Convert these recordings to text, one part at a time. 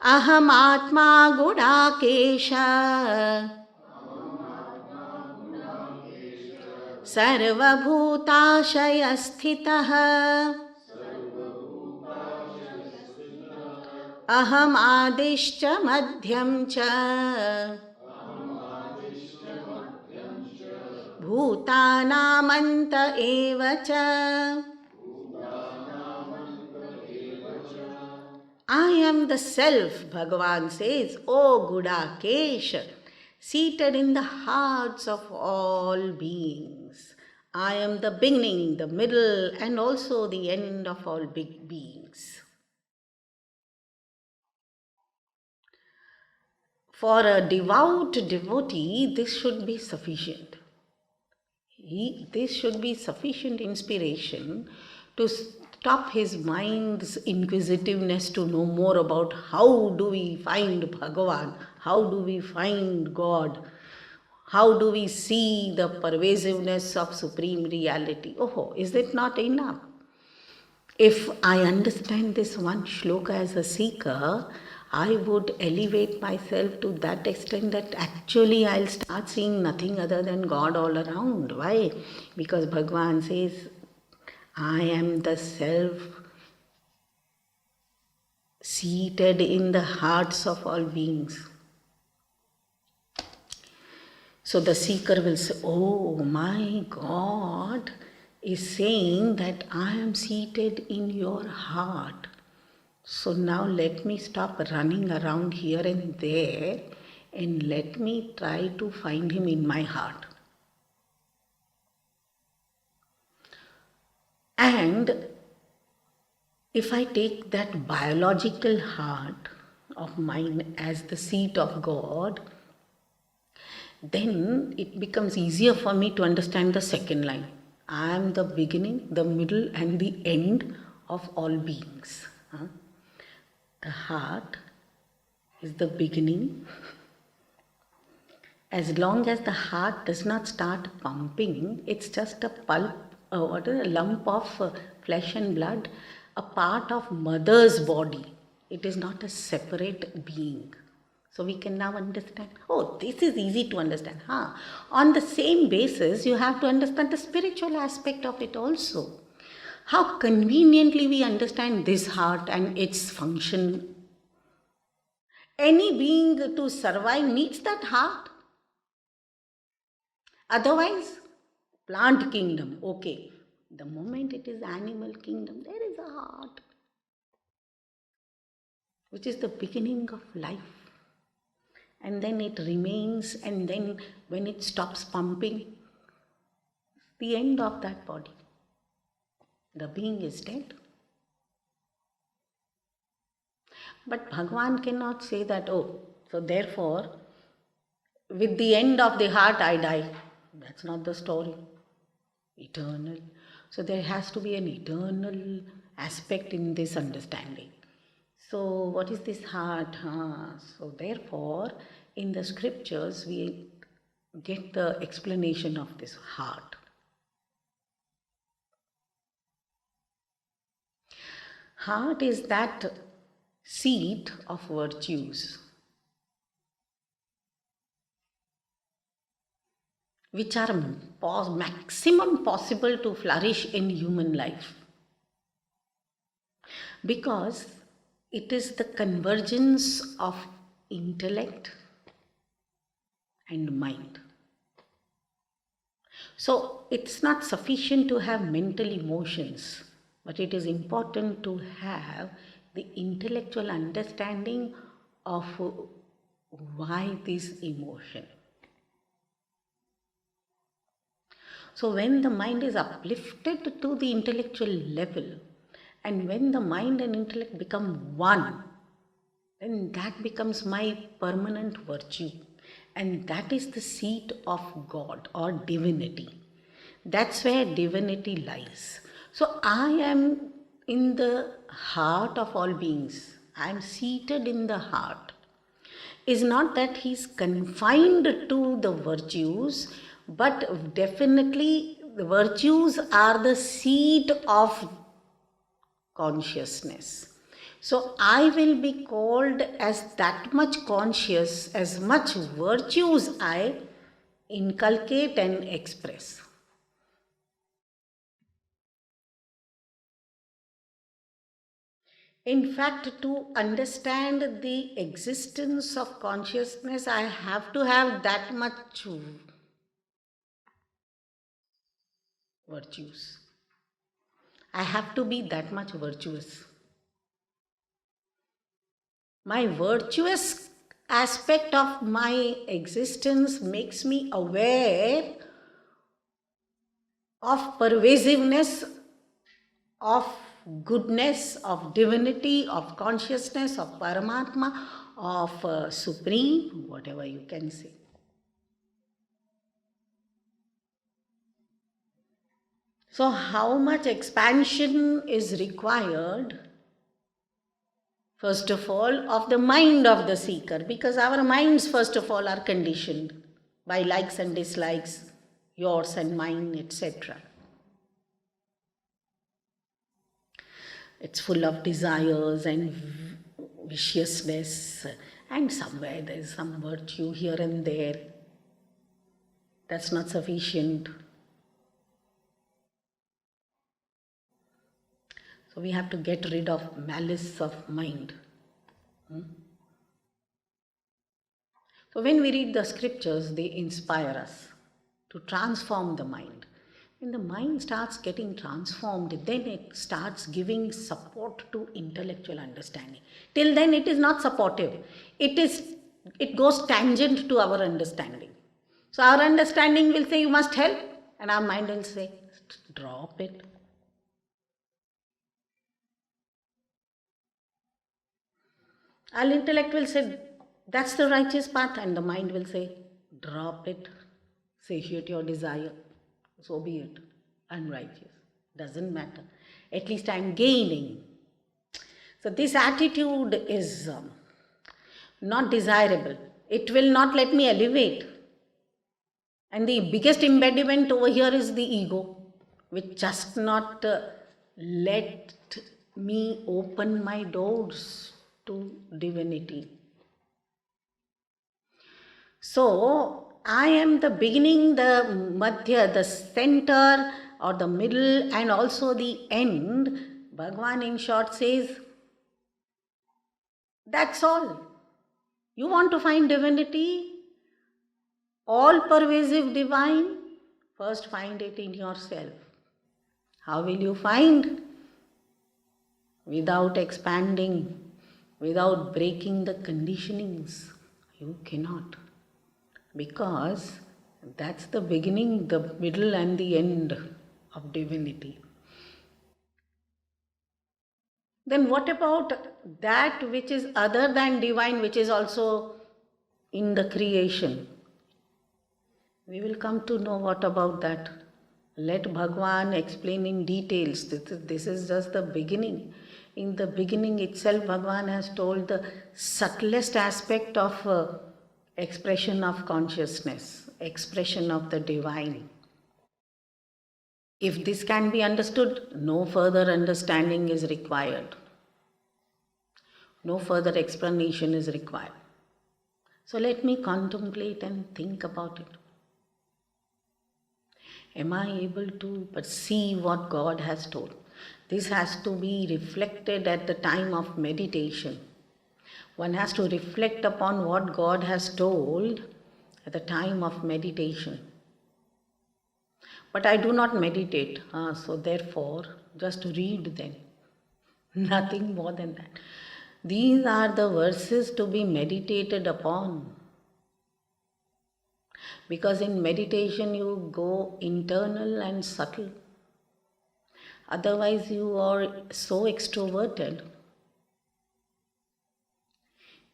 Aham Atma Gudakesha Sarvabhutashaya Sthitah Aham Adishcha Madhyam Cha Bhutanamanta Eva Cha. I am the self, Bhagavan says, O Gudakesh, seated in the hearts of all beings. I am the beginning, the middle, and also the end of all big beings. For a devout devotee, this should be sufficient. This should be sufficient inspiration to stop his mind's inquisitiveness to know more about how do we find Bhagavan, how do we find God, how do we see the pervasiveness of Supreme Reality. Oh, is it not enough? If I understand this one shloka as a seeker, I would elevate myself to that extent that actually I'll start seeing nothing other than God all around. Why? Because Bhagavan says, I am the self seated in the hearts of all beings. So the seeker will say, oh, my God is saying that I am seated in your heart. So now let me stop running around here and there and let me try to find him in my heart. And if I take that biological heart of mine as the seat of God, then it becomes easier for me to understand the second line. I am the beginning, the middle, and the end of all beings. The heart is the beginning. As long as the heart does not start pumping, it's just a lump of flesh and blood, a part of mother's body. It is not a separate being. So we can now understand, oh, this is easy to understand. On the same basis, you have to understand the spiritual aspect of it also. How conveniently we understand this heart and its function. Any being to survive needs that heart. Otherwise, plant kingdom, okay. The moment it is animal kingdom, there is a heart, which is the beginning of life. And then it remains, and then when it stops pumping, the end of that body. The being is dead. But Bhagavan cannot say that, oh, so therefore, with the end of the heart I die. That's not the story. Eternal. So there has to be an eternal aspect in this understanding. So what is this heart? So therefore, in the scriptures, we get the explanation of this heart. Heart is that seat of virtues, which are maximum possible to flourish in human life. Because it is the convergence of intellect and mind. So it's not sufficient to have mental emotions, but it is important to have the intellectual understanding of why this emotion. So when the mind is uplifted to the intellectual level, and when the mind and intellect become one, then that becomes my permanent virtue. And that is the seat of God or divinity. That's where divinity lies. So I am in the heart of all beings. I am seated in the heart. Is not that he is confined to the virtues, but definitely the virtues are the seat of consciousness. So I will be called as that much conscious, as much virtues I inculcate and express. In fact, to understand the existence of consciousness, I have to have that much virtues. I have to be that much virtuous. My virtuous aspect of my existence makes me aware of pervasiveness, of goodness, of divinity, of consciousness, of Paramatma, of Supreme, whatever you can say. So how much expansion is required? First of all, of the mind of the seeker, because our minds, first of all, are conditioned by likes and dislikes, yours and mine, etc. It's full of desires and viciousness, and somewhere there is some virtue here and there. That's not sufficient. So we have to get rid of malice of mind. So when we read the scriptures, they inspire us to transform the mind. When the mind starts getting transformed, then it starts giving support to intellectual understanding. Till then it is not supportive. It goes tangent to our understanding. So our understanding will say, you must help, and our mind will say, drop it. Our intellect will say, that's the righteous path, and the mind will say, drop it, satiate your desire, so be it, unrighteous, doesn't matter. At least I am gaining. So this attitude is not desirable. It will not let me elevate. And the biggest impediment over here is the ego, which just not let me open my doors to divinity. So I am the beginning, the madhya, the center or the middle, and also the end. Bhagavan in short says, that's all. You want to find divinity, all pervasive divine, first find it in yourself. How will you find? Without expanding, without breaking the conditionings. You cannot. Because that's the beginning, the middle and the end of divinity. Then what about that which is other than divine, which is also in the creation? We will come to know what about that. Let Bhagavan explain in details. This is just the beginning. In the beginning itself, Bhagavan has told the subtlest aspect of expression of consciousness, expression of the divine. If this can be understood, no further understanding is required. No further explanation is required. So let me contemplate and think about it. Am I able to perceive what God has told? This has to be reflected at the time of meditation. One has to reflect upon what God has told at the time of meditation. But I do not meditate, so therefore just read them. Nothing more than that. These are the verses to be meditated upon. Because in meditation you go internal and subtle. Otherwise you are so extroverted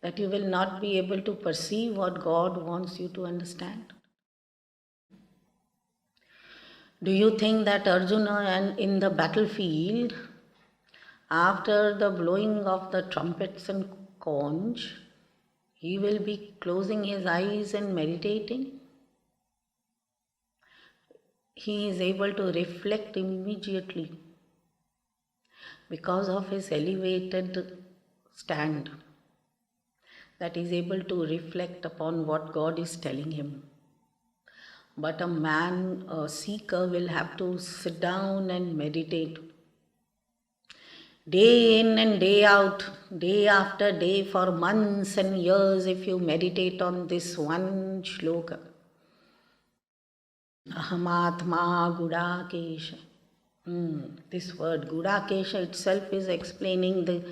that you will not be able to perceive what God wants you to understand. Do you think that Arjuna in the battlefield, after the blowing of the trumpets and conch, he will be closing his eyes and meditating? He is able to reflect immediately because of his elevated stand, that is able to reflect upon what God is telling him. But a man, a seeker, will have to sit down and meditate. Day in and day out, day after day, for months and years, if you meditate on this one shloka. Ahamatma Gudakesha. This word Gudakesha itself is explaining the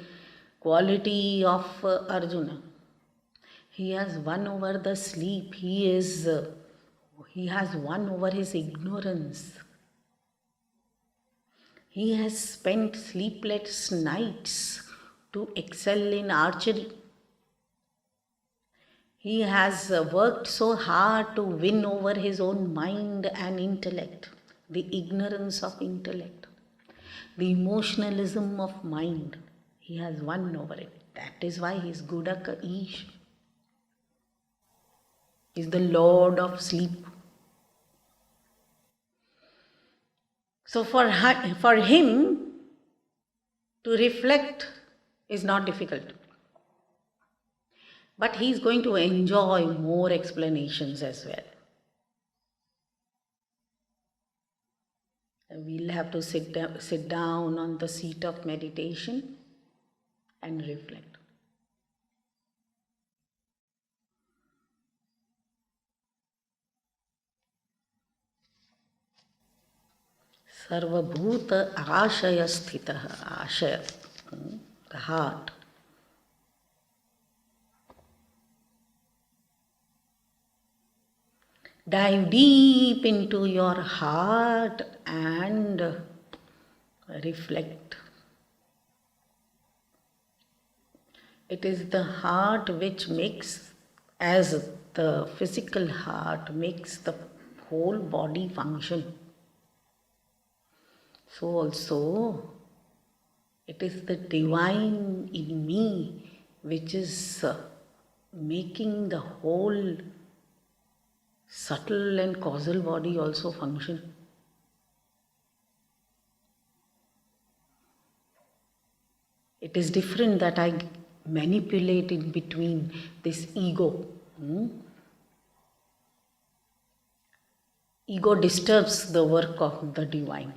quality of Arjuna. He has won over the sleep. He has won over his ignorance. He has spent sleepless nights to excel in archery. He has worked so hard to win over his own mind and intellect, the ignorance of intellect, the emotionalism of mind. He has won over it. That is why he is Gudaka Ish. He is the Lord of sleep. So for him to reflect is not difficult. But he is going to enjoy more explanations as well. We'll have to sit down on the seat of meditation and reflect. Sarvabhuta Ashaya Sthitaha. Ashaya, the heart. Dive deep into your heart and reflect. It is the heart which makes, as the physical heart makes the whole body function. So also, it is the divine in me which is making the whole subtle and causal body also function. It is different that I manipulate in between this ego. Ego disturbs the work of the divine.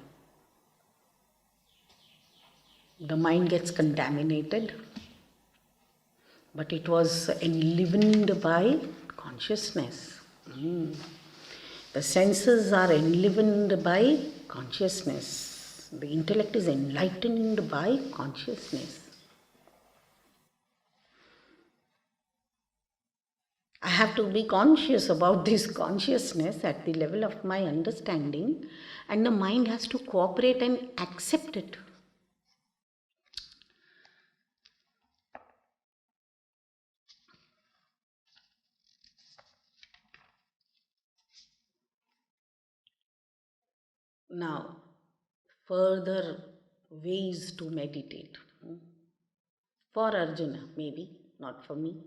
The mind gets contaminated, but it was enlivened by consciousness. The senses are enlivened by consciousness. The intellect is enlightened by consciousness. I have to be conscious about this consciousness at the level of my understanding, and the mind has to cooperate and accept it. Now, further ways to meditate. For Arjuna, maybe, not for me.